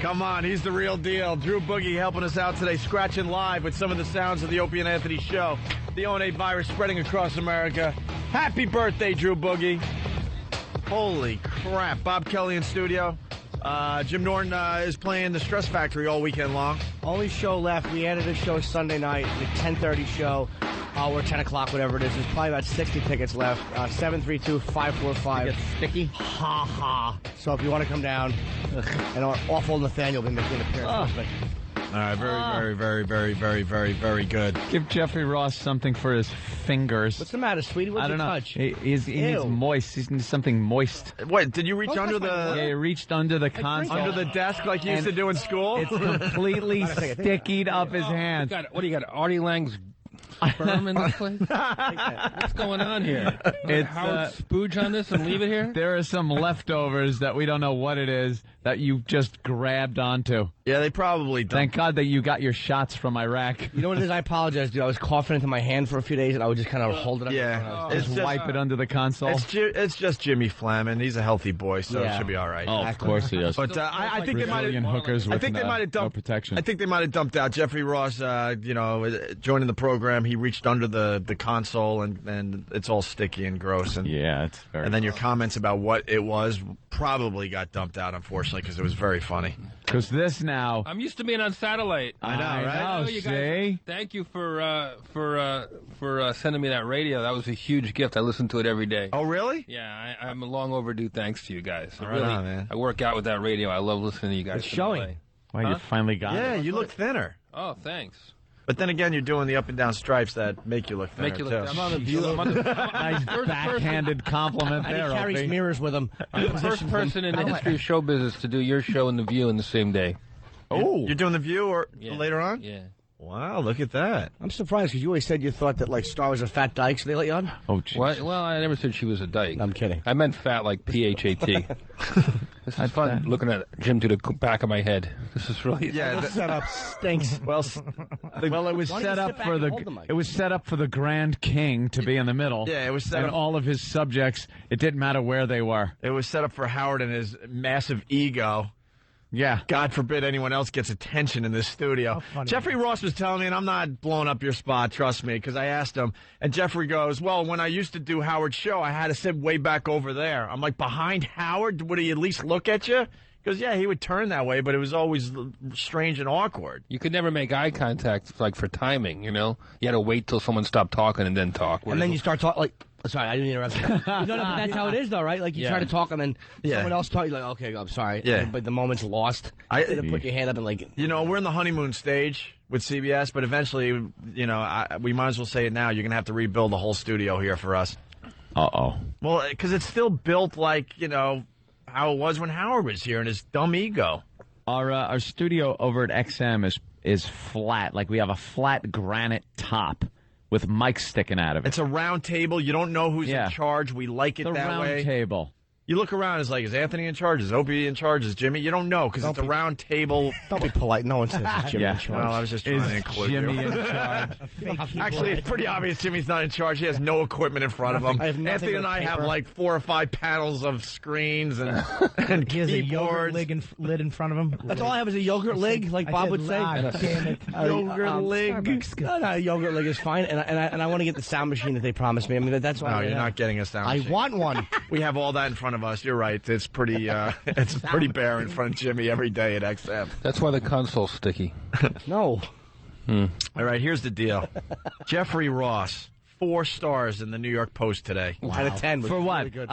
Come on, he's the real deal. Drew Boogie helping us out today, scratching live with some of the sounds of the Opie and Anthony show. The O&A virus spreading across America. Happy birthday, Drew Boogie. Holy crap. Bob Kelly in studio. Jim Norton is playing the Stress Factory all weekend long. Only show left. We added a show Sunday night, the 10:30 show. Or 10 o'clock, whatever it is. There's probably about 60 tickets left. 732-545. Get sticky? Ha ha. So if you want to come down, and Awful Nathaniel will be making an appearance with me. All right, very good. Give Jeffrey Ross something for his fingers. What's the matter, sweetie? What's your touch? He needs moist. He needs something moist. What, did you reach under the... Yeah, he reached under the console. Under the desk like you used to do in school? It's completely stickied up his hands. What do you got, Artie Lang's sperm in this place? What's going on here? It's Howard spooge on this and leave it here? There are some leftovers that we don't know what it is that you just grabbed onto. Yeah, they probably don't. Thank God that you got your shots from Iraq. You know what it is? I apologize, dude. I was coughing into my hand for a few days, and I would just kind of hold it up. Yeah. Just wipe it under the console. It's just Jimmy Flamin. He's a healthy boy, so it should be all right. Oh, of course he is. But I think they might have hookers with no protection. I think they might have dumped out Jeffrey Ross. Joining the program, he reached under the console, and it's all sticky and gross. And yeah, it's very. And then your comments about what it was probably got dumped out, unfortunately, because it was very funny. Because this now, I'm used to being on satellite. I know, right? You guys, thank you for sending me that radio. That was a huge gift. I listen to it every day. Oh, really? Yeah, I'm long overdue. Thanks to you guys. Man. I work out with that radio. I love listening to you guys. It's showing. Well, you finally got it. Yeah, you look thinner. Oh, thanks. But then again, you're doing the up and down stripes that make you look thinner, too. I'm on the view. Nice backhanded compliment And there, he carries Opie. mirrors with him. I'm the first person in the history of show business to do your show and The View in the same day. Oh, you're doing The View or later on? Yeah. Wow, look at that. I'm surprised because you always said you thought that Star was a fat dyke, so they let you on? Oh, geez. What? Well, I never said she was a dyke. I'm kidding. I meant fat like P-H-A-T. This is fun looking at Jim to the back of my head. This is really... Yeah, The setup stinks. well, Well, it was Why don't set you up sit back for and the. hold the mic? It was set up for the Grand King to be in the middle. Yeah, it was set and up. all of his subjects. It didn't matter where they were. It was set up for Howard and his massive ego. Yeah. God forbid anyone else gets attention in this studio. Jeffrey Ross was telling me, and I'm not blowing up your spot, trust me, because I asked him, and Jeffrey goes, well, when I used to do Howard's show, I had to sit way back over there. I'm like, behind Howard? Would he at least look at you? Because, yeah, he would turn that way, but it was always strange and awkward. You could never make eye contact, like, for timing, you know? You had to wait till someone stopped talking and then talk. And then you start talking, like... Sorry, I didn't interrupt you. No, but that's how it is, though, right? Like, you try to talk, and then someone else talks, you're like, okay, I'm sorry. Yeah. But the moment's lost. You put your hand up and, like... You know, we're in the honeymoon stage with CBS, but eventually, we might as well say it now. You're going to have to rebuild the whole studio here for us. Uh-oh. Well, because it's still built like, how it was when Howard was here and his dumb ego. Our studio over at XM is flat. Like, we have a flat granite top with mics sticking out of it. It's a round table. You don't know who's in charge. We like it that way. Round table. You look around, it's like, is Anthony in charge? Is Opie in charge? Is Jimmy? You don't know, because it's a round table. Don't be polite. No one says it's Jimmy in charge. Well, I was just trying to include Jimmy you. in charge? Actually, it's pretty obvious Jimmy's not in charge. He has no equipment in front of him. Anthony and I have like 4 or 5 panels of screens and He has a yogurt keyboards. lid in front of him. That's all I have is a yogurt lig, like Bob would say. Damn it. Yogurt lig. Starbucks good. No, a yogurt lig is fine, and I want to get the sound machine that they promised me. I mean, that's why. No, you're not getting a sound I machine. want one. We have all that in front of us. You're right. It's pretty bare in front of Jimmy every day at XM. That's why the console's sticky. No. All right, here's the deal. Jeffrey Ross, 4 stars in the New York Post today. Out of 10. For what? No,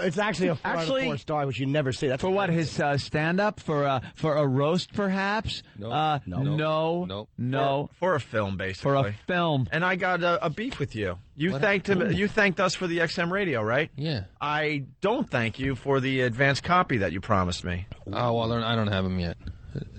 it's actually a 4 out of 4 star, which you never see. That's For what? His stand-up? For a roast, perhaps? No. No. For a film, basically. For a film. And I got a beef with you. You thanked him. You thanked us for the XM radio, right? Yeah. I don't thank you for the advance copy that you promised me. Oh, well, I don't have them yet.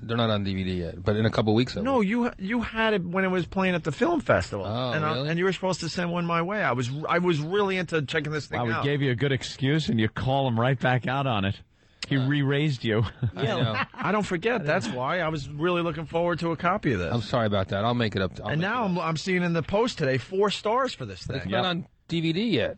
They're not on DVD yet, but in a couple weeks. No, you had it when it was playing at the film festival. Oh, and really? And you were supposed to send one my way. I was really into checking this thing out. We gave you a good excuse, and you call him right back out on it. He re-raised you. Yeah, I don't forget. That's why I was really looking forward to a copy of this. I'm sorry about that. I'll make it up. And now I'm seeing in the Post today 4 stars for this thing. It's not on DVD yet.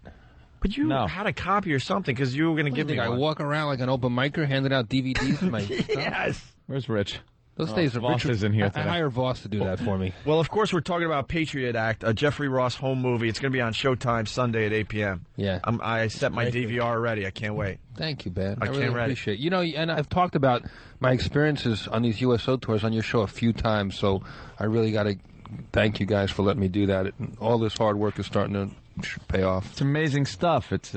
But you had a copy or something because you were going to give me I one. walk around like an open micer handing out DVDs to my Yes. Where's Rich? Those days are Voss isn't here today. I hire Voss to do that for me. Well, of course, we're talking about Patriot Act, a Jeffrey Ross home movie. It's going to be on Showtime Sunday at 8 p.m. Yeah. I set my DVR already. I can't wait. Thank you, Ben. I really can't read it. appreciate it. You know, and I've talked about my experiences on these USO tours on your show a few times, so I really got to thank you guys for letting me do that. All this hard work is starting to pay off. It's amazing stuff. It's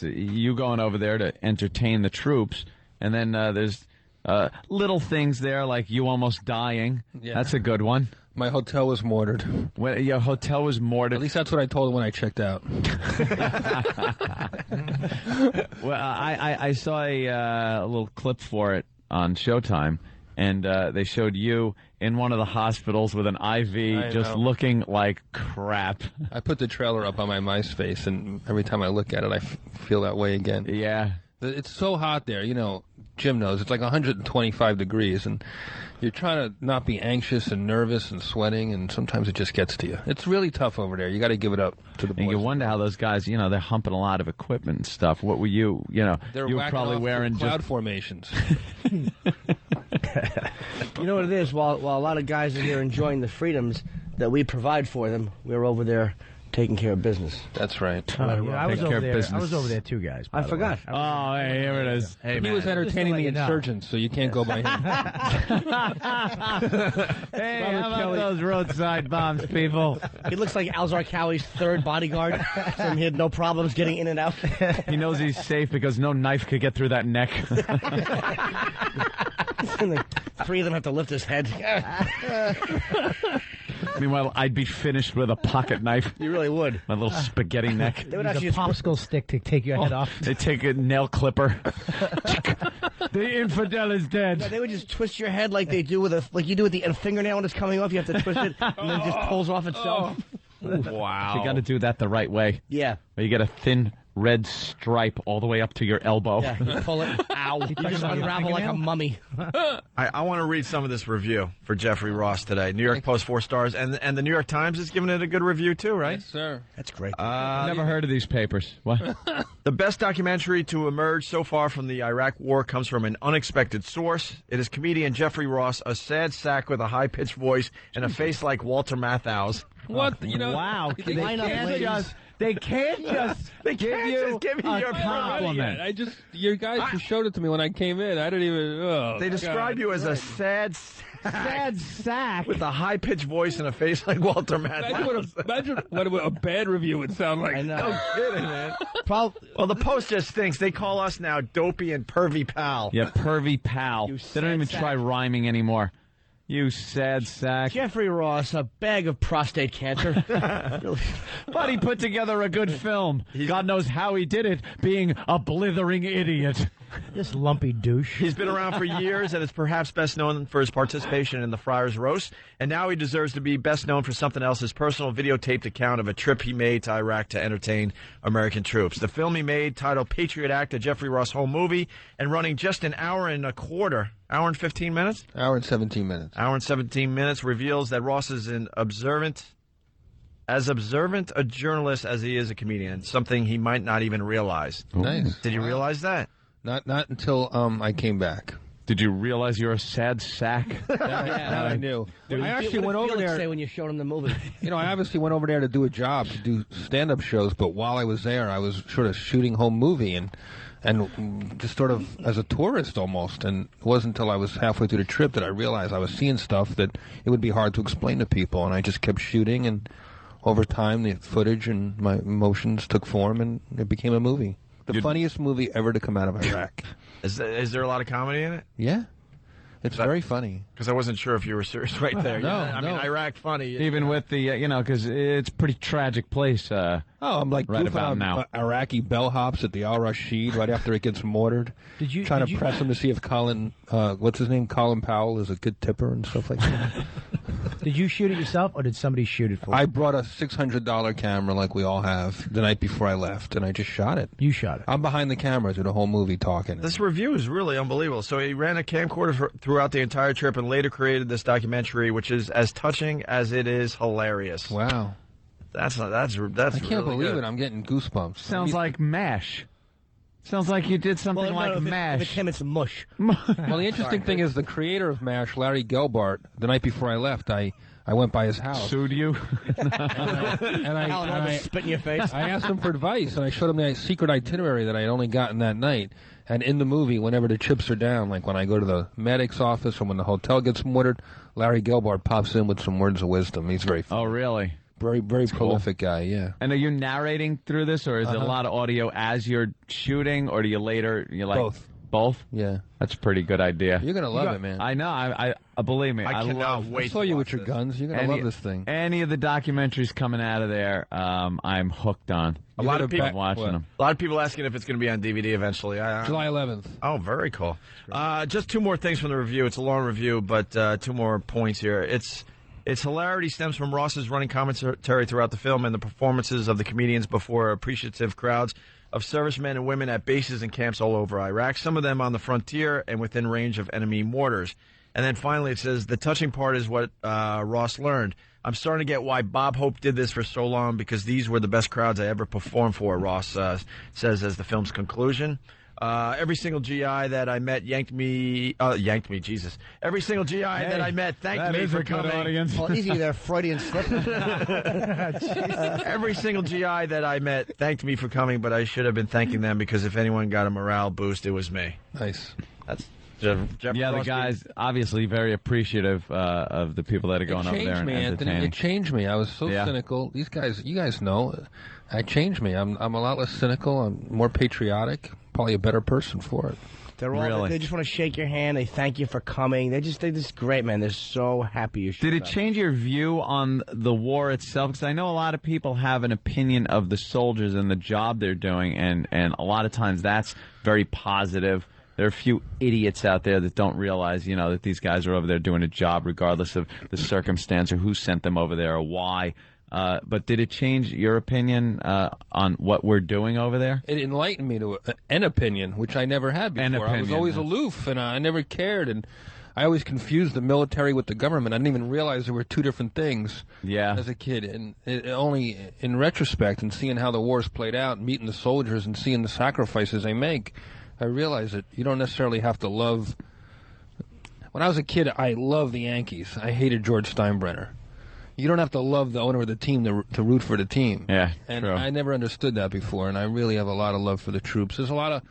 you going over there to entertain the troops, and then there's little things there like you almost dying. Yeah. That's a good one. My hotel was mortared. When your hotel was mortared. At least that's what I told him when I checked out. Well, I saw a little clip for it on Showtime, and they showed you in one of the hospitals with an IV just looking like crap. I put the trailer up on my MySpace, and every time I look at it, I feel that way again. Yeah. It's so hot there, you know. Jim knows it's like 125 degrees, and you're trying to not be anxious and nervous and sweating, and sometimes it just gets to you. It's really tough over there. You got to give it up to the boys. And you wonder how those guys, you know, they're humping a lot of equipment and stuff. What were you, you know, They're you were probably wearing cloud formations. You know what it is? While a lot of guys are here enjoying the freedoms that we provide for them, we're over there taking care of business. That's right. I was Take care over of there. business. I was over there too, guys. I forgot. Oh, hey, here it is. Hey, He man. was entertaining the let you know. insurgents, so you can't go by him. Hey, how about those roadside bombs, people? He looks like Al Zarqawi's third bodyguard. So he had no problems getting in and out. He knows he's safe because no knife could get through that neck. And the three of them have to lift his head. Meanwhile, I'd be finished with a pocket knife. You really would. My little spaghetti neck. They would Use actually a popsicle stick to take your head off. They take a nail clipper. The infidel is dead. They would just twist your head like they do like you do with the fingernail when it's coming off. You have to twist it, and then it just pulls off itself. Wow. You got to do that the right way. Yeah. Where you get a thin red stripe all the way up to your elbow. Yeah, you pull it. Ow. You just unravel like a mummy. I want to read some of this review for Jeffrey Ross today. New York Post 4 stars, and the New York Times is giving it a good review too, right? Yes, sir. That's great. I've never heard of these papers. What? The best documentary to emerge so far from the Iraq War comes from an unexpected source. It is comedian Jeffrey Ross, a sad sack with a high-pitched voice and a face like Walter Matthau's. What? You know? Wow. They Line up, can't ladies. just give you a compliment. I just, you guys just showed it to me when I came in. I didn't even. Oh, They describe you as a sad sack. with a high-pitched voice and a face like Walter Matthau's. Imagine what a bad review would sound like. I know. No kidding, man. Well, the Post just thinks. They call us now Dopey and Pervy Pal. Yeah, pervy pal. You They don't even sad try sack. rhyming anymore. You sad sack. Jeffrey Ross, a bag of prostate cancer. But he put together a good film. God knows how he did it, being a blithering idiot. This lumpy douche. He's been around for years and is perhaps best known for his participation in the Friars Roast. And now he deserves to be best known for something else, his personal videotaped account of a trip he made to Iraq to entertain American troops. The film he made, titled Patriot Act, a Jeffrey Ross home movie, and running just an hour and a quarter, hour and 15 minutes? Hour and 17 minutes. Hour and 17 minutes, reveals that Ross is as observant a journalist as he is a comedian, something he might not even realize. Nice. Did you realize that? Not until I came back. Did you realize you're a sad sack? That I knew. I actually went over there. Say when you showed him the movie. You know, I obviously went over there to do a job, to do stand-up shows, but while I was there, I was sort of shooting home movie and just sort of as a tourist almost. And it wasn't until I was halfway through the trip that I realized I was seeing stuff that it would be hard to explain to people. And I just kept shooting, and over time, the footage and my emotions took form, and it became a movie. The funniest movie ever to come out of Iraq. Is there a lot of comedy in it? Yeah. It's very funny. Because I wasn't sure if you were serious right there. No, I mean, no. Iraq funny. Even with the, you know, because it's a pretty tragic place. I'm like Right goofing about on now. Iraqi bellhops at the Al Rashid right after it gets mortared. Trying to press him to see if Colin Powell is a good tipper and stuff like that. Did you shoot it yourself, or did somebody shoot it for you? I brought a $600 camera like we all have the night before I left, and I just shot it. You shot it. I'm behind the camera through the whole movie talking. This review is really unbelievable. So he ran a camcorder throughout the entire trip and later created this documentary, which is as touching as it is hilarious. Wow. That's I can't really believe good. it. I'm getting goosebumps. Sounds like MASH. Sounds like you did something like if MASH. it's him, it's mush. Well, the interesting thing is the creator of MASH, Larry Gelbart, the night before I left, I went by his house. Sued you? and I spit in your face. I asked him for advice, and I showed him the secret itinerary that I had only gotten that night. And in the movie, whenever the chips are down, like when I go to the medic's office or when the hotel gets mortared, Larry Gelbart pops in with some words of wisdom. He's very funny. Oh, really? Very prolific guy, yeah. And are you narrating through this, or is it a lot of audio as you're shooting, or do you later, Both. Both? Yeah. That's a pretty good idea. You're going to love it, man. I know. I believe me. I cannot wait. I saw you with your guns. You're going to love this thing. Any of the documentaries coming out of there, I'm hooked on. A lot of people watching them. A lot of people asking if it's going to be on DVD eventually. July 11th. Oh, very cool. Just two more things from the review. It's a long review, but two more points here. Its hilarity stems from Ross's running commentary throughout the film and the performances of the comedians before appreciative crowds of servicemen and women at bases and camps all over Iraq, some of them on the frontier and within range of enemy mortars. And then finally it says, the touching part is what Ross learned. I'm starting to get why Bob Hope did this for so long, because these were the best crowds I ever performed for, Ross says as the film's conclusion. Every single GI that I met yanked me, Jesus. Every single GI that I met thanked me for coming. Audience. Well, easy there, Freudian slip. Every single GI that I met thanked me for coming, but I should have been thanking them, because if anyone got a morale boost, it was me. Nice. That's Jeff the guy's obviously very appreciative of the people that are going over there and entertaining. Anthony, it changed me. I was so cynical. These guys, you guys know, it changed me. I'm a lot less cynical. I'm more patriotic. Probably a better person for it. They're all. They just want to shake your hand. They thank you for coming. They're just great, man. They're so happy you showed Did it up. change your view on the war itself? Because I know a lot of people have an opinion of the soldiers and the job they're doing, and a lot of times that's very positive. There are a few idiots out there that don't realize, that these guys are over there doing a job regardless of the circumstance or who sent them over there or why. But did it change your opinion on what we're doing over there? It enlightened me to an opinion, which I never had before. I was always aloof, and I never cared, and I always confused the military with the government. I didn't even realize there were two different things as a kid. And only in retrospect and seeing how the wars played out, meeting the soldiers and seeing the sacrifices they make, I realized that you don't necessarily have to love. When I was a kid, I loved the Yankees. I hated George Steinbrenner. You don't have to love the owner of the team to root for the team. Yeah, and true. I never understood that before, and I really have a lot of love for the troops. There's a lot of,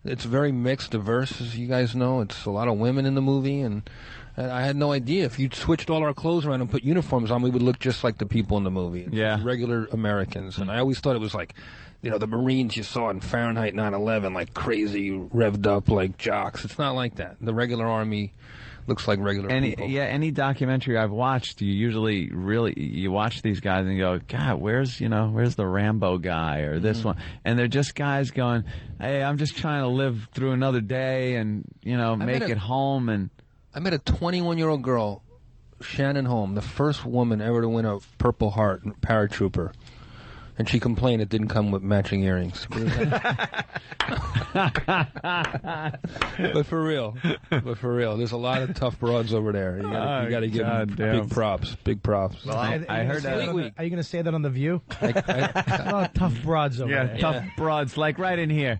it's very mixed, diverse, as you guys know. It's a lot of women in the movie, and I had no idea. If you switched all our clothes around and put uniforms on, we would look just like the people in the movie. Regular Americans. And I always thought it was like, the Marines you saw in Fahrenheit 9/11, like crazy, revved up, like jocks. It's not like that. The regular Army looks like regular people. Yeah, any documentary I've watched, you usually you watch these guys and you go, God, where's the Rambo guy or this one? And they're just guys going, hey, I'm just trying to live through another day and, make it home. And I met a 21-year-old girl, Shannon Holm, the first woman ever to win a Purple Heart paratrooper. And she complained it didn't come with matching earrings. But for real, there's a lot of tough broads over there. You got to give them big props. Well, I heard that. Are you going to say that on The View? A lot of tough broads over there. Tough broads, like right in here.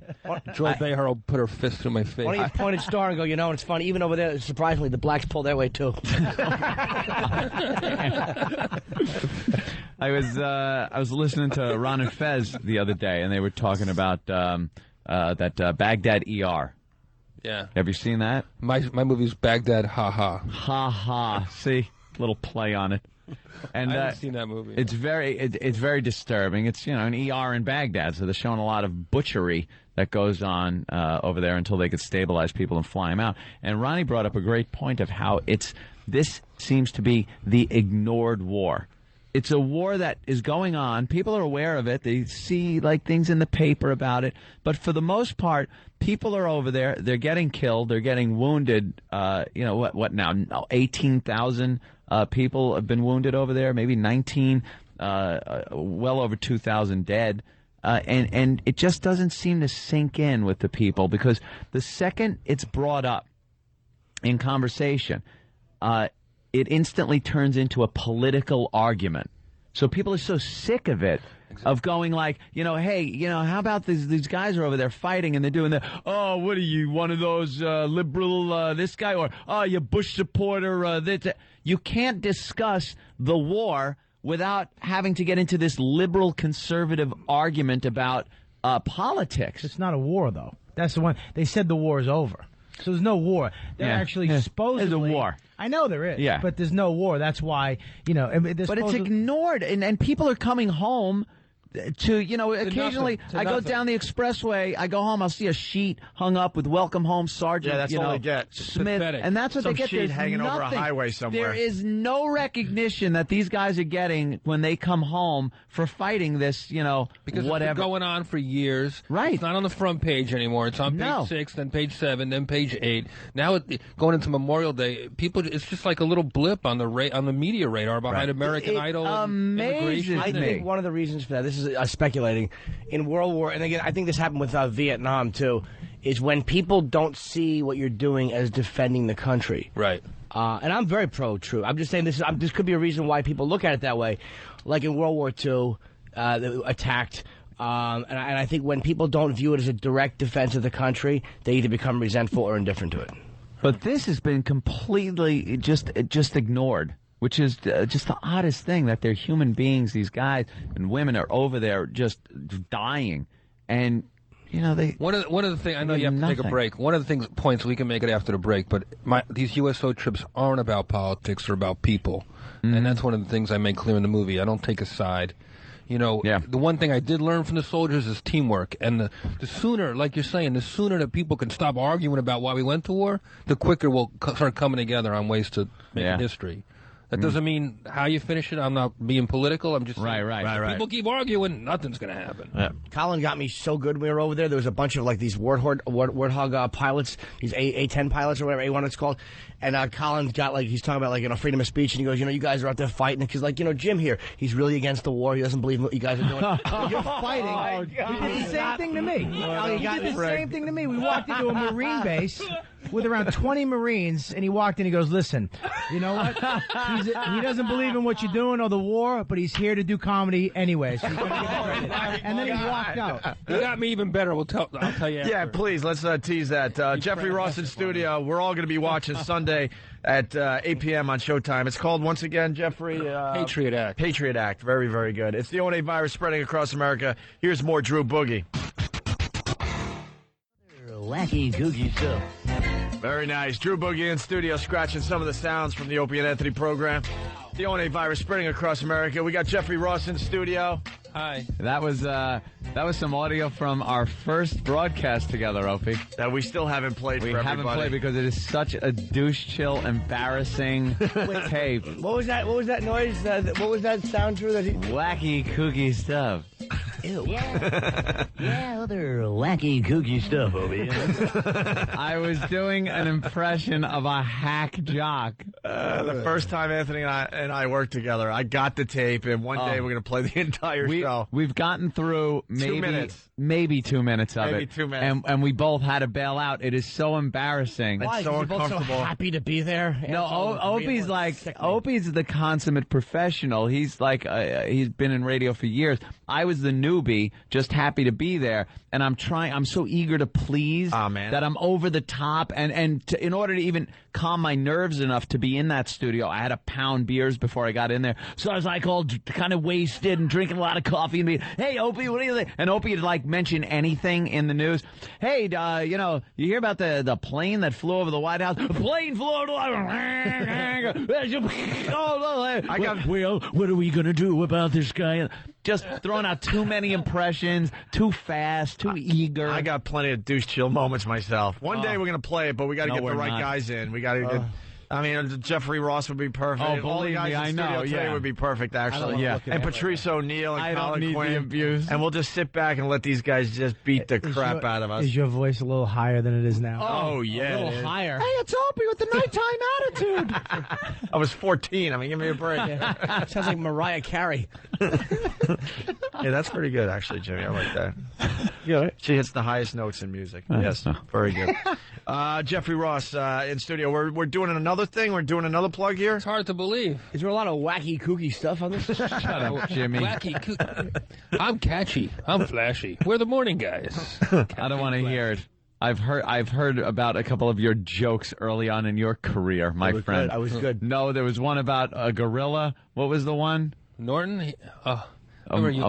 Joy Behar will put her fist through my face. Why don't you point at Star and go, it's funny, even over there, surprisingly, the blacks pull their way, too. I was listening to Ron and Fez the other day, and they were talking about that Baghdad ER. Yeah. Have you seen that? My movie's Baghdad Ha Ha. Ha Ha. See? Little play on it. And I haven't seen that movie. It's very disturbing. It's an ER in Baghdad, so they're showing a lot of butchery that goes on over there until they could stabilize people and fly them out. And Ronnie brought up a great point of how this seems to be the ignored war. It's a war that is going on. People are aware of it. They see things in the paper about it. But for the most part, people are over there. They're getting killed. They're getting wounded. What now? 18,000 people have been wounded over there. Maybe 19. Well over 2,000 dead. And it just doesn't seem to sink in with the people, because the second it's brought up in conversation, it instantly turns into a political argument. So people are so sick of it, of going like, hey, how about these guys are over there fighting and they're doing that. Oh, what are you, one of those liberal this guy, or you Bush supporter this. You can't discuss the war without having to get into this liberal conservative argument about politics. It's not a war, though. That's the one. They said the war is over. So there's no war. They're actually supposedly... There's a war. I know there is. Yeah. But there's no war. That's why, But it's ignored, and people are coming home to, occasionally I go down the expressway, I go home, I'll see a sheet hung up with "Welcome Home, Sergeant." Yeah, that's all they get. Smith, and that's what Some they get. Sheet There's hanging nothing. over a highway somewhere. There is no recognition that these guys are getting when they come home for fighting this, because whatever. it's been going on for years. Right. It's not on the front page anymore. It's on page 6, then page 7, then page 8. Now going into Memorial Day, it's just like a little blip on the media radar behind American Idol. Amazing. I think one of the reasons for that, this is speculating, in World War, and again, I think this happened with Vietnam too, is when people don't see what you're doing as defending the country. Right. And I'm very pro-troop. I'm just saying this could be a reason why people look at it that way. Like in World War II, they attacked. And I think when people don't view it as a direct defense of the country, they either become resentful or indifferent to it. But this has been completely just ignored, which is just the oddest thing, that they're human beings. These guys and women are over there just dying. And, they... One of the things, I know you have to take a break. One of the points we can make it after the break, but these USO trips aren't about politics or about people. Mm-hmm. And that's one of the things I make clear in the movie. I don't take a side. The one thing I did learn from the soldiers is teamwork. And the sooner, like you're saying, the sooner that people can stop arguing about why we went to war, the quicker we'll start coming together on ways to make history. That doesn't mean how you finish it. I'm not being political. I'm just saying, right. People keep arguing, nothing's going to happen. Yeah. Colin got me so good when we were over there. There was a bunch of these Warthog pilots, these A-10 pilots or whatever, A-1 it's called. And Colin got he's talking about freedom of speech, and he goes, you guys are out there fighting because Jim here, he's really against the war. He doesn't believe in what you guys are doing. You're fighting. He did the same thing to me. He did the same thing to me. We walked into a Marine base with around 20 Marines, and he walked in. He goes, "Listen, you know what? He doesn't believe in what you're doing or the war, but he's here to do comedy anyway." So he's gonna get credit. And then he walked out. He got me even better. I'll tell you. After. Yeah, please let's tease that. Jeffrey Ross in studio. We're all going to be watching Sunday at 8 p.m. on Showtime. It's called once again, Jeffrey. Patriot Act. Patriot Act. Very, very good. It's the O&A virus spreading across America. Here's more Drew Boogie. Wacky, kooky stuff. Very nice. Drew Boogie in studio, scratching some of the sounds from the Opie and Anthony program. The O&A virus spreading across America. We got Jeffrey Ross in studio. Hi. That was some audio from our first broadcast together, Opie. That we still haven't played for everybody. We haven't played because it is such a douche-chill, embarrassing tape. What was that noise? What was that sound, Drew? Wacky, kooky stuff. Ew. Yeah, other wacky, kooky stuff, Opie. I was doing an impression of a hack jock. The first time Anthony and I worked together, I got the tape, and one day we're going to play the entire show. We've gotten through maybe 2 minutes. Maybe 2 minutes of it. Maybe 2 minutes. And we both had to bail out. It is so embarrassing. Why? It's so uncomfortable. Both so happy to be there. No, Opie's Opie's the consummate professional. He's he's been in radio for years. I was the newbie, just happy to be there, and I'm so eager to please that I'm over the top, and in order to even calm my nerves enough to be in that studio, I had to pound beers before I got in there. So I was all kind of wasted and drinking a lot of coffee and being, "Hey, Opie, what do you think?" And Opie would mention anything in the news. "Hey, you hear about the plane that flew over the White House? The plane flew over the White House. Well, what are we gonna do about this guy?" Just throwing out too many impressions, too fast, too eager. I got plenty of douche chill moments myself. One day we're going to play it, but we got to get the right guys in. We got to get. I mean, Jeffrey Ross would be perfect. Oh, all the guys me, in studio today would be perfect, actually. Yeah. And Patrice O'Neill and Colin Quinn. The abuse. And we'll just sit back and let these guys just beat the crap out of us. Is your voice a little higher than it is now? Oh yeah. A little higher. Hey, it's Opie with the nighttime attitude. I was 14. I mean, give me a break. Yeah. Sounds like Mariah Carey. Yeah, that's pretty good, actually, Jimmy. I like that. Yeah. She hits the highest notes in music. Yes, very good. Jeffrey Ross in studio. We're doing another another thing? We're doing another plug here? It's hard to believe. Is there a lot of wacky, kooky stuff on this? Shut up, Jimmy. Wacky, I'm catchy. I'm flashy. We're the morning guys. I don't want to hear it. I've heard about a couple of your jokes early on in your career, my friend. I was good. No, there was one about a gorilla. What was the one? Norton? A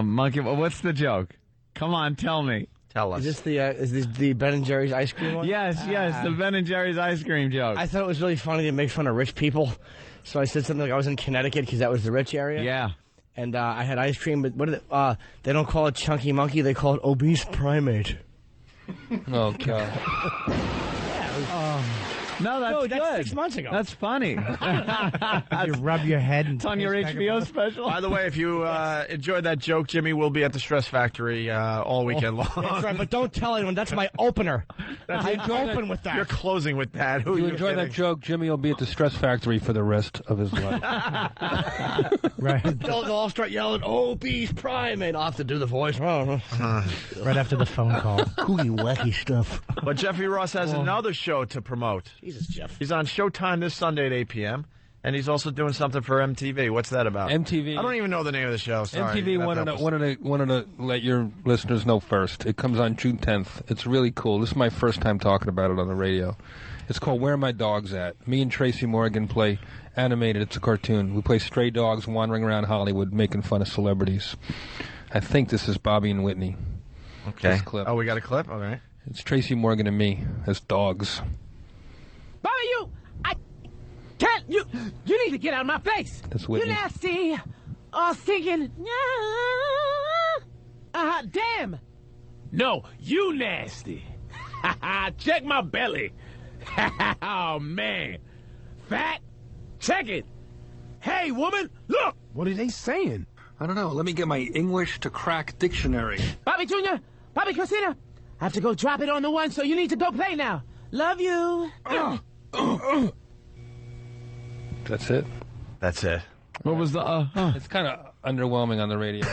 monkey. What's the joke? Come on, tell me. Tell us. Is this the Ben & Jerry's ice cream one? Yes, the Ben & Jerry's ice cream joke. I thought it was really funny to make fun of rich people. So I said something like I was in Connecticut because that was the rich area. Yeah. And I had ice cream, but what they don't call it chunky monkey, they call it obese primate. Oh, God. No, that's good. 6 months ago. That's funny. You rub your head. And It's on your HBO special. By the way, if you enjoyed that joke, Jimmy will be at the Stress Factory all weekend long. That's right, but don't tell anyone. That's my opener. I open with that. You're closing with that. Who If you are enjoy that joke, Jimmy will be at the Stress Factory for the rest of his life. Right. They'll all start yelling, obese primate. I'll have to do the voice. Right after the phone call. Kooky, wacky stuff. But Jeffrey Ross has another show to promote. Jesus, Jeff. He's on Showtime this Sunday at 8 p.m., and he's also doing something for MTV. What's that about? MTV. I don't even know the name of the show. Sorry. MTV wanted to let your listeners know first. It comes on June 10th. It's really cool. This is my first time talking about it on the radio. It's called Where Are My Dogs At? Me and Tracy Morgan play animated. It's a cartoon. We play stray dogs wandering around Hollywood making fun of celebrities. I think this is Bobby and Whitney. Okay. This clip. Oh, we got a clip? All right. It's Tracy Morgan and me as dogs. Bobby, I can't, you need to get out of my face. That's Whitney. You nasty, stinking, damn. No, you nasty. Check my belly. Oh, man. Fat, check it. Hey, woman, look. What are they saying? I don't know. Let me get my English to crack dictionary. Bobby Jr., Bobby Christina, I have to go drop it on the one, so you need to go play now. Love you. That's it? That's it. What was the It's kind of underwhelming on the radio.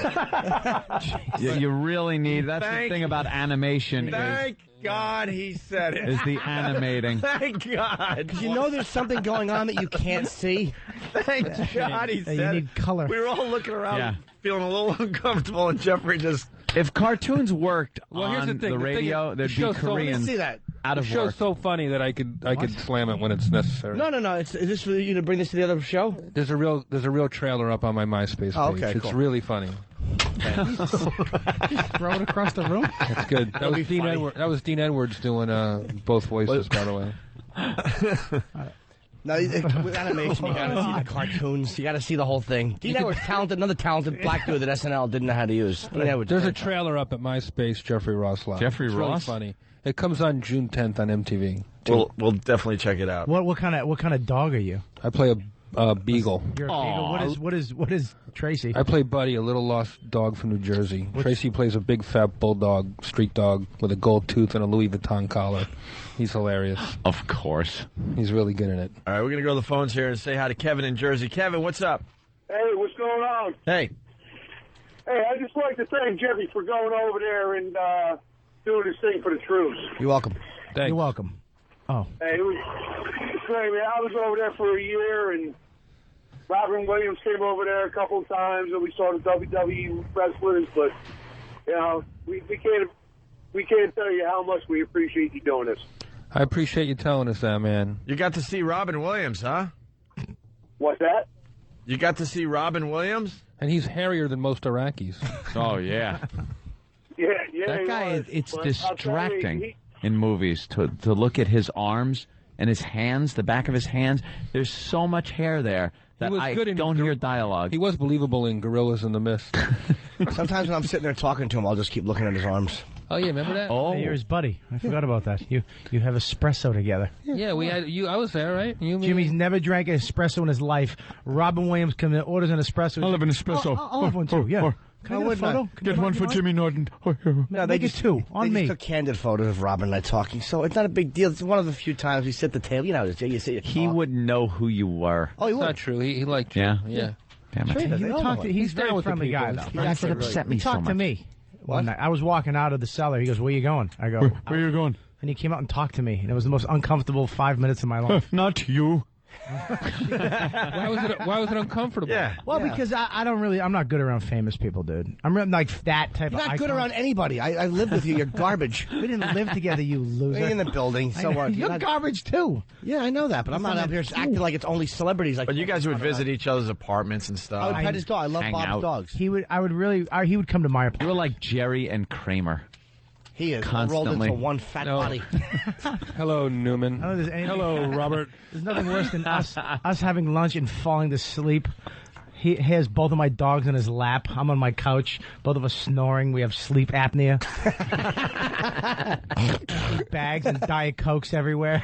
you really need. That's the thing about animation. Thank God he said it. Is the animating. Thank God. You know there's something going on that you can't see? Thank God he said You it. need color. We were all looking around feeling a little uncomfortable, and Jeffrey just... If cartoons worked Well, here's on the thing. the radio, there'd be show's so- Koreans See that? out The of show's work. so funny that I could slam it when it's necessary. No. Is this for you to bring this to the other show? There's a real trailer up on my MySpace page. Oh, okay, It's cool. really funny. Just throw it across the room. That's good. That was Dean Edwards. That was Dean Edwards doing both voices, by the way. No, with animation, you gotta see the cartoons. You gotta see the whole thing. Dean Edwards, another talented black dude that SNL didn't know how to use. Dean Edwards, There's a trailer up at MySpace, Jeffrey Ross Live. Jeffrey it's Ross? Really funny. It comes on June 10th on MTV. We'll definitely check it out. What kind of dog are you? I play a beagle. You're a beagle. What is Tracy? I play Buddy, a little lost dog from New Jersey. Tracy plays a big fat bulldog, street dog, with a gold tooth and a Louis Vuitton collar. He's hilarious. Of course. He's really good in it. All right, we're going to go to the phones here and say hi to Kevin in Jersey. Kevin, what's up? Hey, what's going on? Hey. Hey, I'd just like to thank Jeffy for going over there and doing his thing for the troops. You're welcome. Thanks. You're welcome. Oh. Hey, it's great, man. I was over there for a year, and Robin Williams came over there a couple of times, and we saw the WWE wrestlers, but, you know, we can't tell you how much we appreciate you doing this. I appreciate you telling us that, man. You got to see Robin Williams, huh? What's that? You got to see Robin Williams? And he's hairier than most Iraqis. Oh, yeah. Yeah, That he guy, was, it's but I'll tell you, distracting in movies to look at his arms and his hands, the back of his hands. There's so much hair there that I don't hear dialogue. He was believable in Gorillas in the Mist. Sometimes when I'm sitting there talking to him, I'll just keep looking at his arms. Oh, yeah, remember that? Oh, Hey, you're his buddy. I forgot about that. You have espresso together. Yeah, we had you. I was there, right? You, me, Jimmy's never drank an espresso in his life. Robin Williams comes in, orders an espresso. I'll have an espresso. I'll have one too. Yeah. Can I get a photo? Get one for Jimmy Norton. No, they get two on they me. just took candid photos of Robin and I talking, so it's not a big deal. It's one of the few times we sit at the table. You know, you see. He wouldn't know who you were. Oh, he It's would. not true. He liked you. Yeah? Damn it. Sure, He they all talked know to, it. he's a down very with the friendly people. guy, though. That's what upset me He so talked to much. me one night. I was walking out of the cellar. He goes, "Where you going?" I go, Where are you going? and he came out and talked to me, and it was the most uncomfortable 5 minutes of my life. Not you. Why was it uncomfortable? Yeah. Well, because I'm not good around famous people, dude. I'm like that type of You're not good icon. around anybody. I live with you. You're garbage. We didn't live together, you loser. We're in the building. So what? You're garbage too. Yeah, I know that, but I'm not up here acting like it's only celebrities. But you guys would visit each other's apartments and I stuff. would pet his dog. I love Hang Bob's out. dogs. He would come to my You apartment. were like Jerry and Kramer. He is Constantly. rolled into one fat body. Hello, Newman. I don't know if there's anything- Hello, Robert. There's nothing worse than us having lunch and falling to sleep. He has both of my dogs in his lap. I'm on my couch. Both of us snoring. We have sleep apnea. Bags and Diet Cokes everywhere.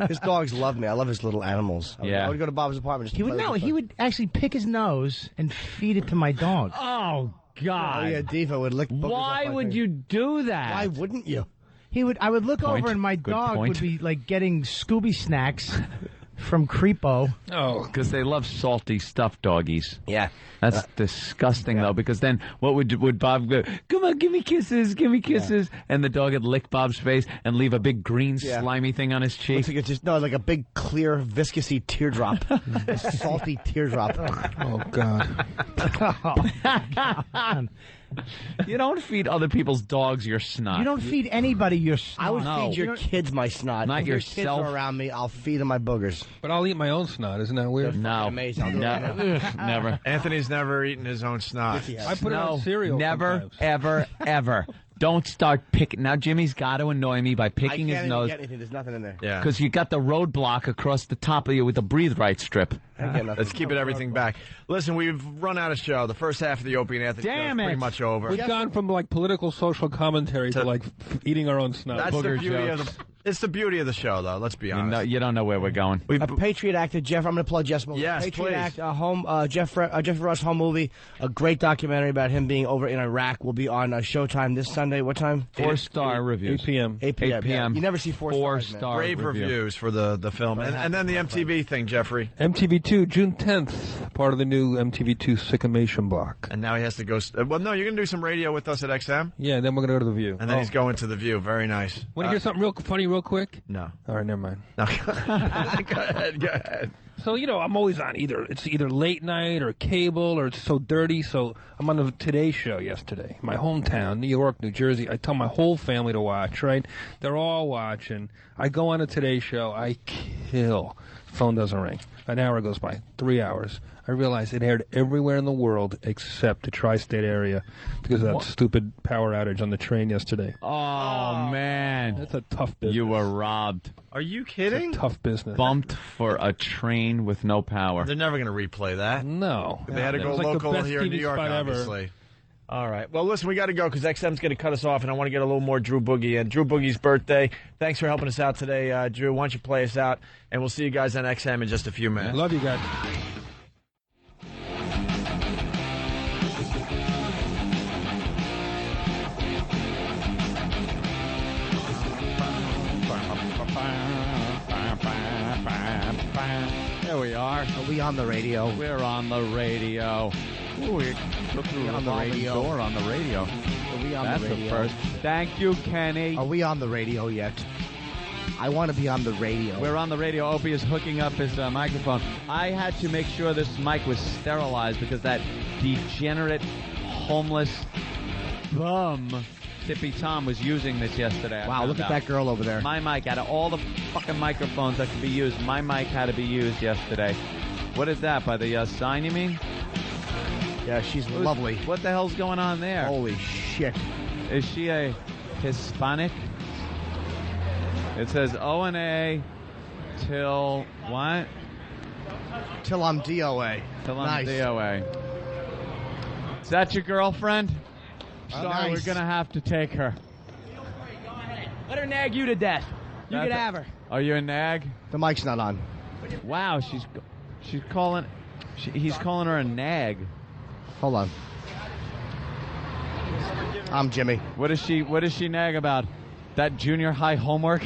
His dogs love me. I love his little animals. Yeah. I would go to Bob's apartment. Just He would he would actually pick his nose and feed it to my dog. Oh, God. Oh, yeah, Diva would lick. boogers off Why my would finger. you do that? Why wouldn't you? I would look Point. over and my Good dog point. would be like getting Scooby snacks from Creepo. Oh, Because they love salty stuff, doggies. Yeah. That's disgusting, though, because then what would Bob go, come on, give me kisses, and the dog would lick Bob's face and leave a big green slimy thing on his cheek. Looks like it's just like a big, clear, viscousy teardrop, a salty teardrop. oh God. You don't feed other people's dogs your snot. You don't feed anybody your snot. I would No. feed your kids my snot. Not if your yourself. kids are around me, I'll feed them my boogers. But I'll eat my own snot. Isn't that weird? No. Amazing. I'll do it right No. Never. Anthony's never eaten his own snot. I put it on cereal. Never, sometimes. ever, ever. Don't start picking. Now, Jimmy's got to annoy me by I picking can't his even nose. get anything. There's nothing in there. Yeah. Because you got the roadblock across the top of you with the breathe right strip. I get nothing. Let's keep it everything back. Listen, we've run out of show. The first half of the Opie and Anthony show is Damn pretty it. much over. We've gone from like political social commentary to like eating our own snot. That's the Booger beauty jokes. of it's the beauty of the show, though. Let's be honest. You don't know where we're going. A Patriot actor, Jeff. I'm going to plug Jeff's movie. Yes, Patriot please. actor, Jeffrey Ross home movie. A great documentary about him being over in Iraq will be on Showtime this Sunday. What time? 4-star reviews. 8 p.m. 8 p.m. 8 p.m. Yeah. You never see 4 stars, man. Four-star Rave review. reviews for the film. And then the MTV thing, Jeffrey. MTV2, June 10th, part of the new MTV2 Sycamation block. And now he has to go. Well, no, you're going to do some radio with us at XM? Yeah, then we're going to go to The View. And then he's going to The View. Very nice. Want to hear something real funny real quick? No. All right, never mind. No. Go ahead. So, I'm always on it's either late night or cable or it's so dirty. So I'm on the Today Show yesterday, my hometown, New York, New Jersey. I tell my whole family to watch, right? They're all watching. I go on a Today Show. I kill. Phone doesn't ring. An hour goes by. 3 hours. I realize it aired everywhere in the world except the tri-state area because of that stupid power outage on the train yesterday. Oh, man. That's a tough business. You were robbed. Are you It's kidding? a tough business. Bumped for a train with no power. They're never going to replay that. No. They had to It go was like the local best here in TV New York, spot ever. obviously. All right. Well, listen, we got to go because XM's going to cut us off, and I want to get a little more Drew Boogie in. Drew Boogie's birthday. Thanks for helping us out today, Drew. Why don't you play us out, and we'll see you guys on XM in just a few minutes. Love you guys. There we are. Are we on the radio? We're on the radio. Ooh, we look through on the revolving radio. door on the radio. Are we on That's the radio? a first. Thank you, Kenny. Are we on the radio yet? I want to be on the radio. We're on the radio. Opie is hooking up his microphone. I had to make sure this mic was sterilized because that degenerate, homeless bum, Tippy Tom, was using this yesterday. I Wow, found look at out. that girl over there. My mic, out of all the fucking microphones that could be used, my mic had to be used yesterday. What is that, by the sign, you mean? Yeah, she's lovely. What the hell's going on there? Holy shit. Is she a Hispanic? It says O&A till what? Till I'm DOA. Till I'm Nice. DOA. Is that your girlfriend? Sorry, nice. we're going to have to take her. Let her nag you to death. You That's can have her. Are you a nag? The mic's not on. Wow, she's calling... he's calling her a nag. Hold on. I'm Jimmy. What does she nag about? That junior high homework?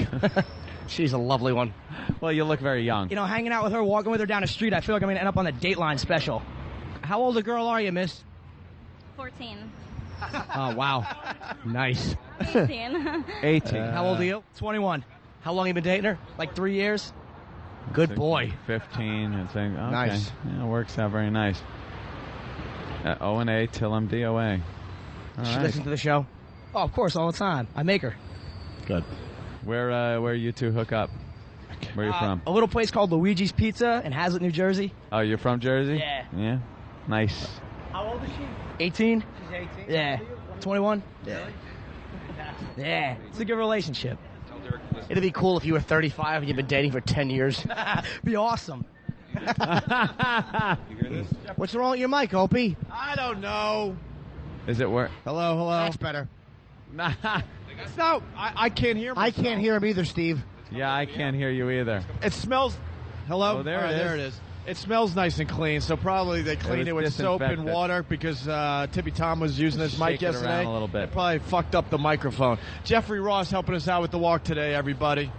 She's a lovely one. Well, you look very young. You know, hanging out with her, walking with her down the street, I feel like I'm going to end up on the Dateline special. How old a girl are you, miss? 14. Oh, wow. Nice. 18. 18. How old are you? 21. How long you been dating her? Like 3 years? Good boy. 15 and saying, okay. Nice. Yeah, works out very nice. O&A till I'm DOA. She listen to the show? Oh, of course, all the time. I make her. Good. Where you two hook up? Where are you from? A little place called Luigi's Pizza in Hazlet, New Jersey. Oh, you're from Jersey? Yeah. Yeah? Nice. How old is she? 18. She's 18. Yeah. 21. Yeah. Yeah. It's a good relationship. It'd be cool if you were 35 and you've been dating for 10 years. Be awesome. What's wrong with your mic, Opie? I don't know. Is it where? Hello. That's better. No, I can't hear myself. I can't hear him either, Steve. Yeah, I can't hear you either. It smells. Hello? Oh, there All it right, is. There it is. It smells nice and clean, so probably they cleaned it with soap and disinfected. water because Tippy Tom was using his mic Shake it around yesterday. a little bit. It probably fucked up the microphone. Jeffrey Ross helping us out with the walk today, everybody.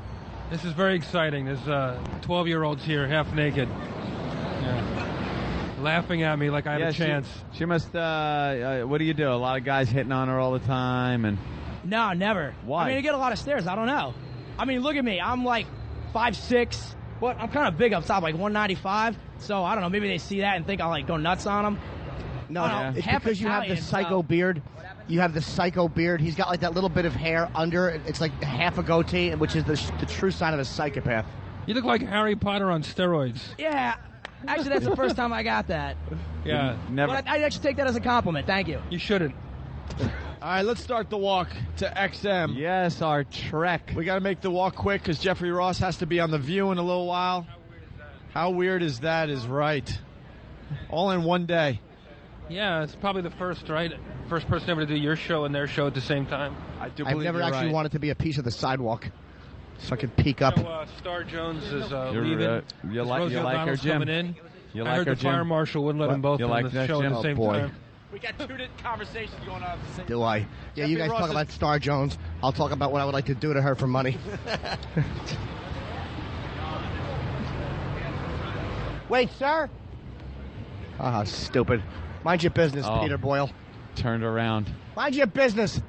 This is very exciting. There's 12-year-olds here, half naked. Yeah. Laughing at me like I have a chance. She must, what do you do? A lot of guys hitting on her all the time? And No, never. Why? I mean, I get a lot of stares. I don't know. I mean, look at me. I'm like 5'6", but I'm kind of big up top, like 195. So, I don't know. Maybe they see that and think I'll, like, go nuts on them. No, Yeah. it's Half because you have the Italian, psycho so- beard. You have the psycho beard. He's got like that little bit of hair under. It's like half a goatee, which is the true sign of a psychopath. You look like Harry Potter on steroids. Yeah. Actually, that's the first time I got that. Yeah. Never. But I actually take that as a compliment. Thank you. You shouldn't. All right, let's start the walk to XM. Yes, our trek. We got to make the walk quick because Jeffrey Ross has to be on The View in a little while. How weird is that? Is right. All in one day. Yeah, it's probably the first, right? First person ever to do your show and their show at the same time. I've never actually wanted to be a piece of the sidewalk, so I could peek up. So, Star Jones is leaving. You like Rosie her, O'Donnell's Jim? coming in. You I like heard her, the fire Jim? marshal wouldn't let them both You on like the that, show Jim? at the same boy. time. We got two conversations going on at the same Do I? Yeah, Jeffrey you guys Ross talk is- about Star Jones. I'll talk about what I would like to do to her for money. Wait, sir. Ah, stupid. Mind your business, Oh. Peter Boyle. Turned around. Mind your business.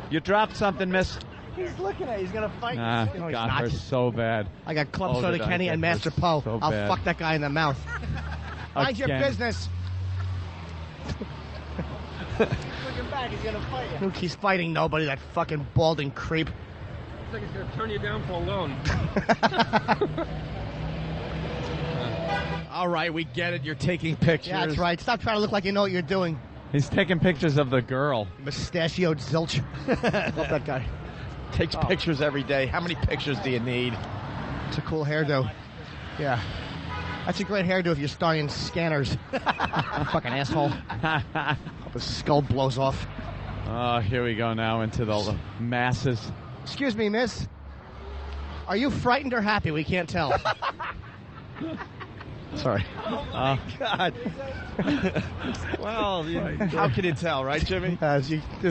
You dropped something, miss. He's looking at it. He's going to fight. Ah, No, he's got not. her so bad. I got Club Oh, Soda did I Kenny get and her Master Poe. so I'll bad. fuck that guy in the mouth. Mind your Again. business. Looking back, he's going to fight you. Look, he's fighting nobody, that fucking balding creep. Looks like it's going to turn you down for a loan. All right, we get it. You're taking pictures. Yeah, that's right. Stop trying to look like you know what you're doing. He's taking pictures of the girl. Mustachioed zilch. Love that guy. Takes pictures every day. How many pictures do you need? It's a cool hairdo. Yeah. That's a great hairdo if you're starring in Scanners. Fucking asshole. Hope his skull blows off. Oh, here we go now into the masses. Excuse me, miss. Are you frightened or happy? We can't tell. Sorry. Oh, God. Well, how can you tell, right, Jimmy? There's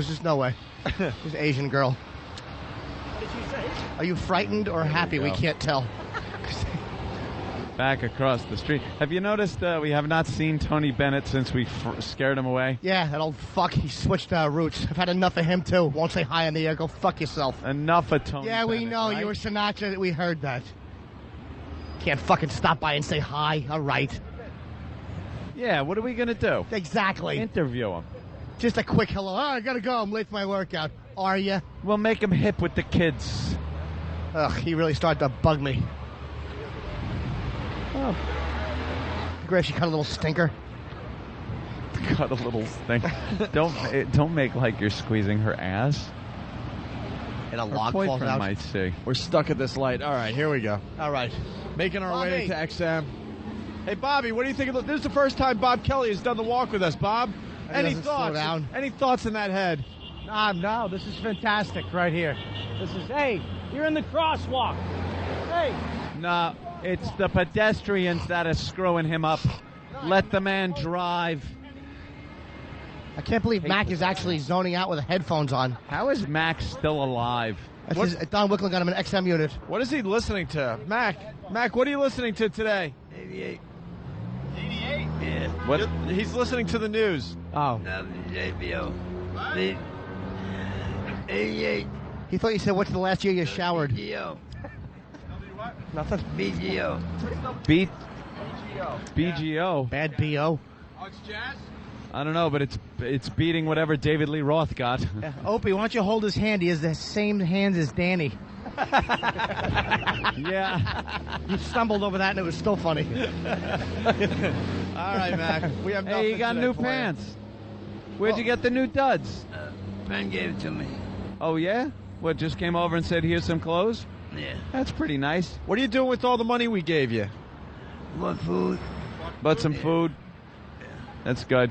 just no way. This Asian girl. What did you say? Are you frightened or happy? We go. can't tell. Back across the street. Have you noticed we have not seen Tony Bennett since we scared him away? Yeah, that old fuck. He switched routes. I've had enough of him, too. Won't say hi in the air. Go fuck yourself. Enough of Tony Yeah, we Bennett, know. right? You were Sinatra. We heard that. Can't fucking stop by and say hi. All right. Yeah, what are we going to do? Exactly. Interview him. Just a quick hello. Oh, I gotta go. I'm late for my workout. Are you? We'll make him hip with the kids. Ugh, he really started to bug me. Oh. Grace, you cut a little stinker. Cut a little thing. Don't make like you're squeezing her ass. And a Her log falls boyfriend out. might see. We're stuck at this light. All right, here we go. All right. Making our way Bobby. to XM. Hey, Bobby, what do you think of this? This is the first time Bob Kelly has done the walk with us. Bob, He any doesn't slow thoughts? down. Any thoughts in that head? No, this is fantastic right here. This is, hey, you're in the crosswalk. Hey. No, it's the pedestrians that are screwing him up. Let the man drive. I can't believe Mac is actually zoning out with the headphones on. How is Max still alive? That's Don Wickland got him an XM unit. What is he listening to? Mac, what are you listening to today? 88. 88? Yeah. What? He's listening to the news. Oh. WJBO. 88. He thought you said, what's the last year you showered? Yo. Nothing. BGO. BGO. Bad BO. Oh, it's jazz? I don't know, but it's beating whatever David Lee Roth got. Yeah. Opie, why don't you hold his hand? He has the same hands as Danny. Yeah. You stumbled over that and it was still funny. All right, Mac. We have Hey, you got new pants. Where'd you get the new duds? Ben gave it to me. Oh, yeah? What, just came over and said, here's some clothes? Yeah. That's pretty nice. What are you doing with all the money we gave you? What food? Bought some food. That's good.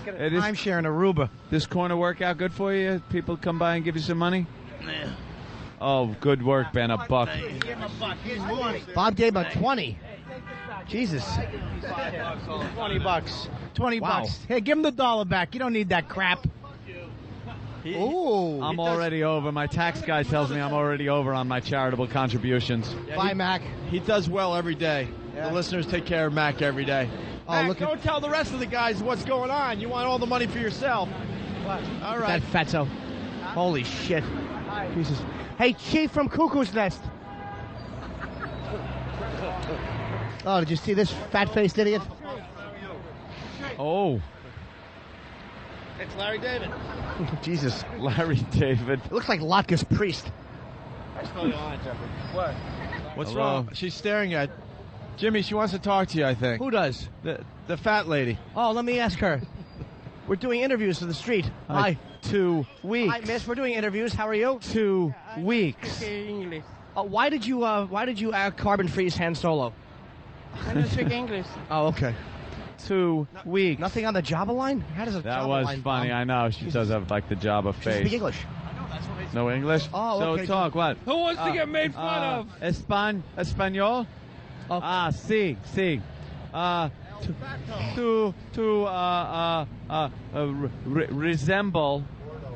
I'm sharing Aruba. This corner workout good for you? People come by and give you some money? Yeah. Oh, good work, Ben. $1. Bob gave him 20. Jesus. $20. 20 Wow. bucks. Hey, give him the $1 back. You don't need that crap. Ooh. I'm already over. My tax guy tells me I'm already over on my charitable contributions. Bye, Mac. He does well every day. Yeah. The listeners take care of Mac every day. Mac, don't tell the rest of the guys what's going on. You want all the money for yourself. All right. That fatso. Holy shit. Jesus. Hey, Chief from Cuckoo's Nest. Oh, did you see this fat-faced idiot? Oh. It's Larry David. Jesus. Larry David. It looks like Lotka's priest. I stole your line, Jeffrey. What? What's Hello? wrong? She's staring at Jimmy. She wants to talk to you, I think. Who does? The fat lady. Oh, let me ask her. We're doing interviews for the street. Hi. 2 weeks. Hi, miss. We're doing interviews. How are you? 2 weeks. English. Why did you carbon freeze Han Solo? I don't speak English. Oh, okay. 2 weeks. Nothing on the Java line? How does a That Java was line funny. I know. She does have like the job of She doesn't face. speak English. No English? Oh, so okay. talk, what? Who wants to get made fun of? Espanol? Oh. Sí.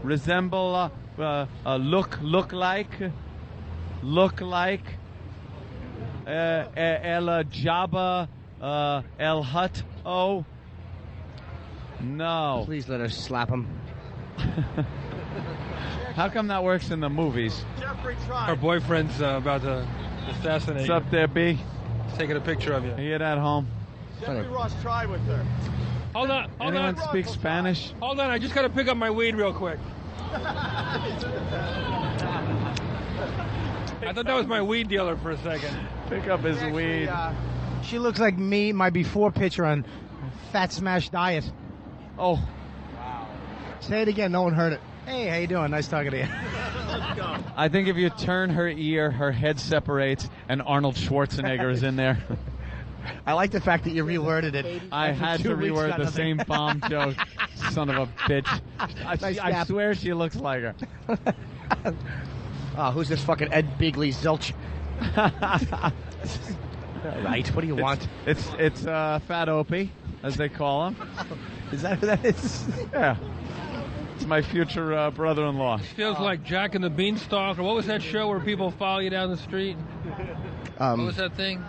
Resemble, look like, El Jabba, El Hut. Oh, no. Please let us slap him. How come that works in the movies? Jeffrey tried. Her boyfriend's about to assassinate What's up there, B? He's taking a picture of you. Are you at home? Jeffrey Ross tried with her. Hold on. Anyone speak Spanish? Hold on. I just got to pick up my weed real quick. I thought that was my weed dealer for a second. Pick up his weed. She looks like me, my before picture on Fat Smash Diet. Oh. Wow. Say it again. No one heard it. Hey, how you doing? Nice talking to you. I think if you turn her ear, her head separates, and Arnold Schwarzenegger is in there. I like the fact that you reworded it. I had to reword the same bomb joke. Son of a bitch. I swear she looks like her. Oh, who's this fucking Ed Begley Zilch? Right, what do you want? It's Fat Opie, as they call him. Is that who that is? Yeah. It's my future brother-in-law. Feels like Jack and the Beanstalk, or what was that show where people follow you down the street? What was that thing?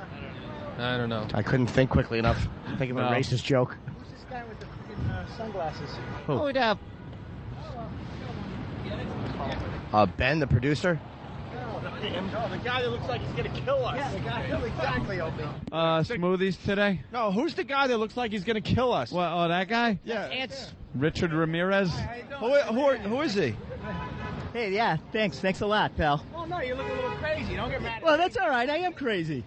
I don't know. I couldn't think quickly enough. Think of a racist joke. Who's this guy with the freaking sunglasses? Who? Ben, the producer? No, the guy that looks like he's going to kill us. Yeah, the guy. Exactly, Opie. Smoothies today? No, who's the guy that looks like he's going to kill us? What, oh, that guy? Yeah. Richard Ramirez? Who is he? Hey, yeah, thanks a lot, pal. Oh, no, you look a little crazy. Don't get mad at Well, me. that's all right. I am crazy.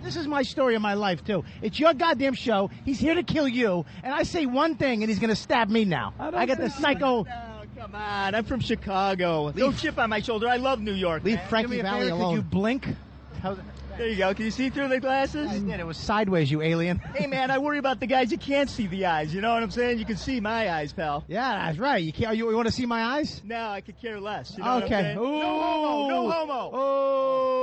This is my story of my life, too. It's your goddamn show. He's here to kill you, and I say one thing, and he's going to stab me now. I got the psycho... No, come on. I'm from Chicago. No chip on my shoulder. I love New York. Leave man. Frankie Do me a Valley favor, alone. Could you blink? There you go. Can you see through the glasses? I did. It was sideways, you alien. Hey, man, I worry about the guys that can't see the eyes. You know what I'm saying? You can see my eyes, pal. Yeah, that's right. You can't. You want to see my eyes? No, I could care less. You know what I'm Okay. saying? Ooh. No homo. No homo. Oh.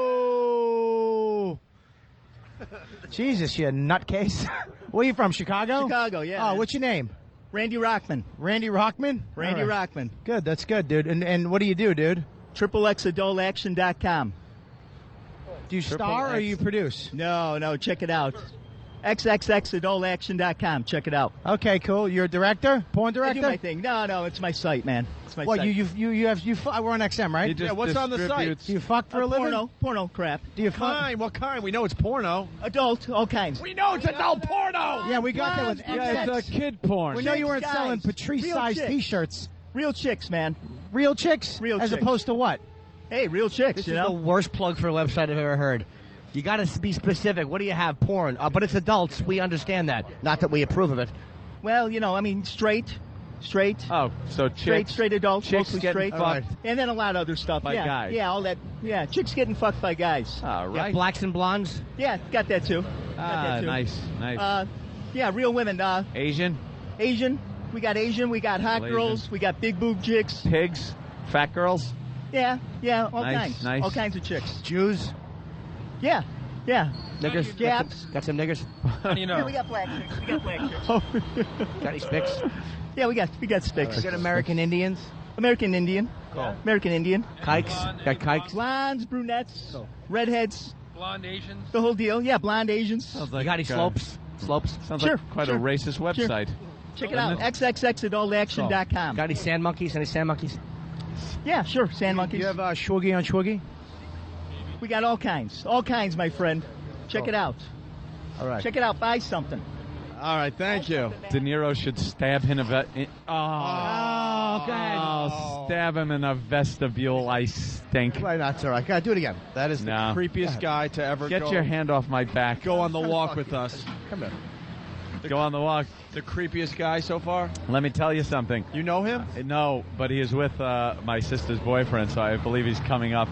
Jesus, you nutcase. Where are you from? Chicago? Chicago, yeah. Oh, man. what's your name? Randy Rockman. Randy Rockman? Randy All right. Rockman. Good, that's good, dude. And what do you do, dude? XXAdultaction.com. Do you star or you produce? No, check it out. xxxadultaction.com. Check it out. Okay, cool. You're a director? Porn I director? do my thing. No, it's my site, man. It's my What, site. we're on XM, right? Yeah, what's on the site? Do you fuck for a living? Porno crap. Do you fuck? Kind? What kind? We know it's porno. Adult, all kinds. We know it's adult porno. Yeah, we got that with Yeah, it's kid porn. We know you weren't Chicks, selling guys. Patrice-sized Real chicks. T-shirts. Real chicks, man. Real chicks? Real As chicks. opposed to what? Hey, real chicks, This you is know? the worst plug for a website I've ever heard. You got to be specific. What do you have? Porn. But it's adults. We understand that. Not that we approve of it. Well, you know, I mean, straight. Oh, so chicks, Straight adults, chicks mostly getting straight. fucked And then a lot of other stuff. by yeah, guys. Yeah, all that. Yeah, chicks getting fucked by guys. All Yeah, right. blacks and blondes. Yeah, got that too. Nice. Yeah, real women. Asian, Asian. We got Asian. We got hot Asian. girls. We got big boob chicks. pigs, fat girls. Yeah, all Nice, kinds. nice. All kinds of chicks. Jews. Yeah. Niggers. Gaps. Got some niggers. How do you know? Yeah, we got black chicks. We got black chicks. Got any spicks? Yeah, we got sticks. You got American Indians? American Indian. Cool. American Indian. Kikes. Got kikes. Blondes, brunettes, redheads, Blonde Asians. the whole deal. Yeah, blonde Asians. Sounds You got any slopes? Slopes. Sounds Sure, like quite sure, a racist website. Check it out. xxxadultaction.com. Got any sand monkeys? Any sand monkeys? Yeah, sure. Sand monkeys. You have Shwoogie on Shwoogie? We got all kinds. All kinds, my friend. Check it out. All right. Check it out. Buy something. All right, thank you. De Niro should stab him in a stab him in a vestibule. I stink. Why not? It's all right. Gotta do it again. That is the No. creepiest guy to ever Get go, your hand off my back. go on the walk with us. Come here. Go on the walk. The creepiest guy so far. Let me tell you something. You know him? No, but he is with my sister's boyfriend, so I believe he's coming up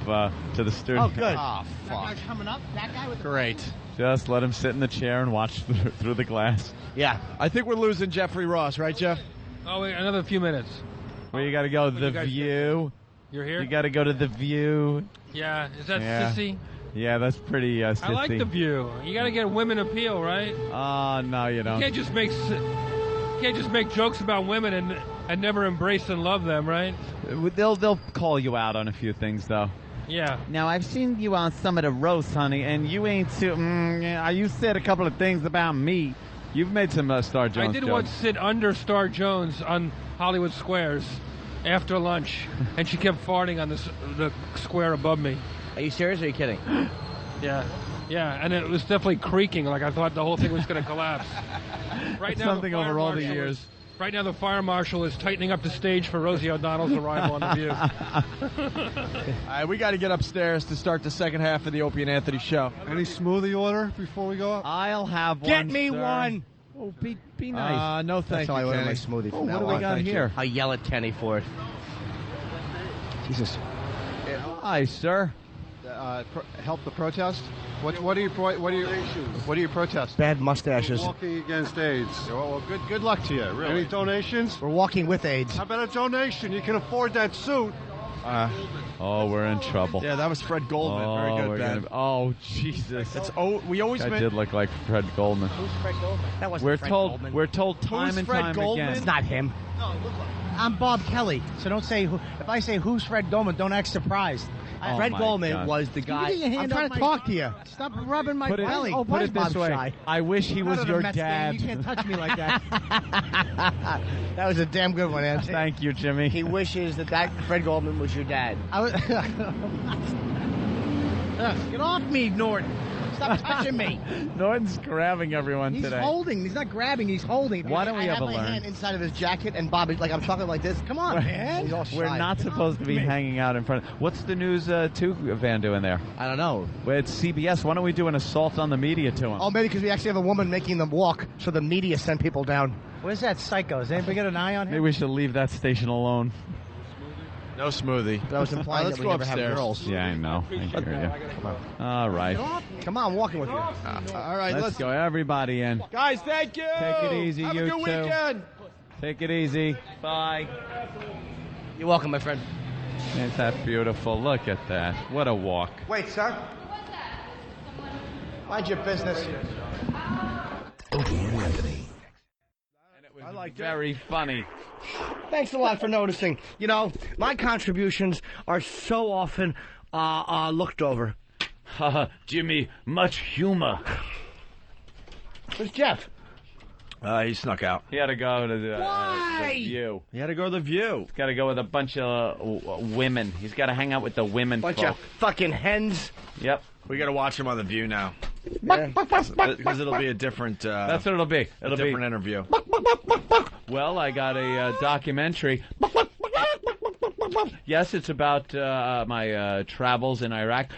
to the studio. Oh, good. Ah, fuck. Coming up. That guy with Great. Just let him sit in the chair and watch through the glass. Yeah. I think we're losing Jeffrey Ross, right, Jeff? Oh, wait, another few minutes. Where you got to go? What The you guys View. You're here? You got to go to The View. Yeah. Is that Yeah. sissy? Yeah, that's pretty sissy. I like The View. You got to get women appeal, right? Oh, no, you You don't. can't just make jokes about women and never embrace and love them, right? They'll call you out on a few things, though. Yeah. Now, I've seen you on some of the roasts, honey, and you ain't too... you said a couple of things about me. You've made some Star Jones I did jokes. once sit under Star Jones on Hollywood Squares after lunch, and she kept farting on the square above me. Are you serious or are you kidding? Yeah, and it was definitely creaking, like I thought the whole thing was going to collapse. Right now, Something over all the years. Right now, the fire marshal is tightening up the stage for Rosie O'Donnell's arrival on The View. All right, we got to get upstairs to start the second half of the Opie and Anthony show. Any smoothie order before we go up? I'll have one, Get me sir. one. Oh, be nice. No, thank That's how I you, order Kenny. my smoothie from What now do we on. got Thank here? I yell at Kenny for it. Jesus. Hi, sir. Help the protest. What do you protest? Bad mustaches. Walking against AIDS. Well, good luck to you. Really. Any donations? We're walking with AIDS. How about a donation? You can afford that suit. Oh, we're in trouble. Yeah, that was Fred Goldman. Oh, Very we're good, Ben. oh, Jesus. We always I did look like Fred Goldman. Who's Fred Goldman? That wasn't We're Fred told. Goldman. We're told time Who's and Fred time Goldman? again. It's not him. I'm Bob Kelly, so don't say who. If I say who's Fred Goldman, don't act surprised. Oh, Fred my Goldman God. was the guy. You get your hand I'm trying up to my talk to you. Stop rubbing my Put it, belly. put it this Bob way. shy? I wish he was Out of the your Mets game, dad. You can't touch me like that. That was a damn good one, Anthony. Thank you, Jimmy. He wishes that Fred Goldman was your dad. Get off me, Norton. Stop touching me. Norton's grabbing everyone He's today. holding. He's not grabbing. He's holding. Why don't we I ever have my learn? hand inside of his jacket, and Bobby, like I'm talking like this. Come on, man. He's all We're shy. not supposed to be hanging out in front. What's the news 2 Van doing there? I don't know. Well, it's CBS. Why don't we do an assault on the media to him? Oh, maybe because we actually have a woman making them walk, so the media send people down. Where's that psycho? Has anybody got an eye on him? Maybe we should leave that station alone. No smoothie. That was implying Let's that we go never have upstairs. girls. Yeah, I know. I hear you. All right. Come on, I'm walking with you. All right, Let's go. Everybody in. Guys, thank you. Take it easy, Have you a good two. weekend. Take it easy. Bye. You're welcome, my friend. Ain't that beautiful? Look at that. What a walk. Wait, sir. Mind your business. Opie and Anthony. I like very funny. Thanks a lot for noticing. You know, my contributions are so often looked over. Jimmy, much humor. Where's Jeff? He snuck out. He had to go to the View. He had to go to the View. He's got to go with a bunch of women. He's got to hang out with the women. Bunch folk. of fucking hens. Yep. We got to watch him on the View now. Because it'll be a different. That's what it'll be. It'll be a different interview. Well, I got a documentary. Yes, it's about my travels in Iraq.